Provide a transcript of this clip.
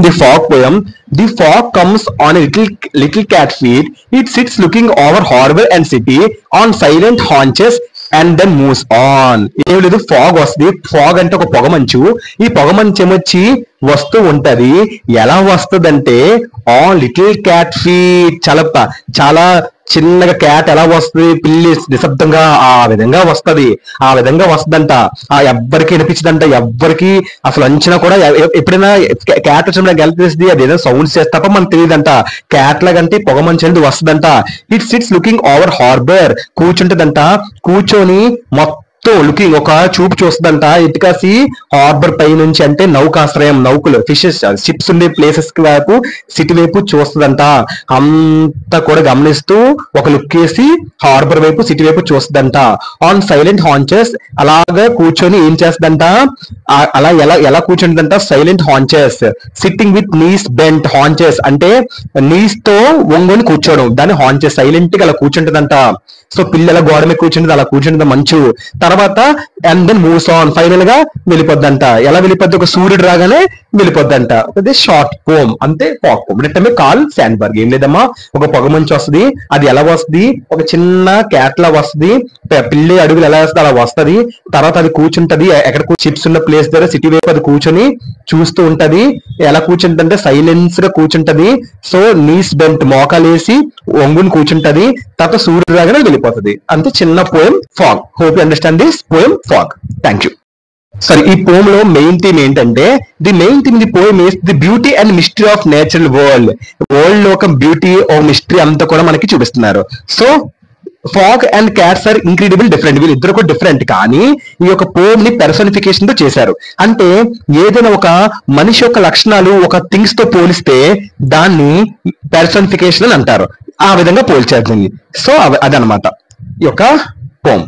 in the fog poem, the fog comes on a little cat feet. It sits looking over harbor and city on silent haunches and then moves on. ఏం లేదు, fog వస్తుంది. Fog అంటే ఒక పొగమంచు. ఈ పొగమంచు ఏమొచ్చి వస్తూ ఉంటది. ఎలా వస్తుందంటే ఆన్ లిటిల్ క్యాట్ ఫీట్, చాలా చిన్నగా క్యాట్ ఎలా వస్తుంది, పిల్లి నిశ్శబ్దంగా ఆ విధంగా వస్తది. ఆ విధంగా వస్తుందంట. ఆ ఎవ్వరికి వినిపించదంట, ఎవ్వరికి అసలు అంచనా కూడా. ఎప్పుడైనా క్యాట్ వచ్చినప్పుడు ఎలా తెలిసింది, అది ఏదో సౌండ్స్ చేస్తే తప్ప మనకు తెలియదంట. క్యాట్ లాగంటే పొగ మంచి అనేది వస్తుందంట. It sits looking over harbour, కూర్చుంటదంట. కూర్చొని మొత్తం లుకింగ్ ఒక చూపు చూస్తుందంట. ఇటుకాసి హార్బర్ పై నుంచి, అంటే నౌకాశ్రయం, నౌకలు, ఫిషెస్, షిప్స్ ఉండే ప్లేసెస్ వైపు, సిటీ వైపు చూస్తుందంట. అంతా కూడా గమనిస్తూ ఒక లుక్ వేసి హార్బర్ వైపు, సిటీ వైపు చూస్తుందంట. ఆన్ సైలెంట్ హాంచెస్, అలాగా కూర్చొని ఏం చేస్తుందంట, అలా ఎలా కూర్చుంటుందంట, silent haunches, sitting with knees bent. Haunches అంటే నీస్ తో వంగుని కూర్చోవడం, దాన్ని హాంచెస్. సైలెంట్ గా అలా కూర్చుంటుందంట. సో పిల్లల గోడ మీద కూర్చుంటుంది, అలా కూర్చుంటుంది మంచు. తర్వాత and then moves on, final గా వెళ్ళిపోద్దంట. ఎలా వెళ్ళిపోద్ది, ఒక సూర్యుడు రాగానే వెళ్ళిపోద్దంట. అది షార్ట్ పోమ్, అంతే fog poem. Written Carl Sandburg. ఏం లేదమ్మా, ఒక పొగ మంచు వస్తుంది. అది ఎలా వస్తుంది, ఒక చిన్న క్యాట్ లా వస్తుంది. పిల్లి అడుగులు ఎలా వస్తుంది అలా వస్తుంది. తర్వాత అది కూర్చుంటది, ఎక్కడ చిప్స్ ఉన్న ప్లేస్ దగ్గర సిటీ వైపు అది కూర్చొని చూస్తూ ఉంటది. ఎలా కూర్చుంటుందంటే సైలెన్స్ గా కూర్చుంటది. సో నీస్ బెంట్, మోకాలేసి వంగుని కూర్చుంటది. తర్వాత సూర్యుడు రాగానే వెళ్ళిపోతుంది. అంతే చిన్న poem fog. Hope you understand this poem fog. Thank you. సరే, ఈ పోమ్ లో మెయిన్ థీమ్ ఏంటంటే, the main theme the poem is the beauty and mystery of natural world. World లో ఒక బ్యూటీ, ఓ మిస్టరీ అంతా కూడా మనకి చూపిస్తున్నారు. So fog and cats are incredible different. వీళ్ళిద్దరు కూడా డిఫరెంట్, కానీ ఈ యొక్క పోమ్ ని పెర్సనిఫికేషన్ తో చేశారు. అంటే ఏదైనా ఒక మనిషి యొక్క లక్షణాలు ఒక థింగ్స్ తో పోలిస్తే దాన్ని పెర్సనిఫికేషన్ అని అంటారు. ఆ విధంగా పోల్చేస్తుంది. సో అదనమాట ఈ యొక్క పోమ్.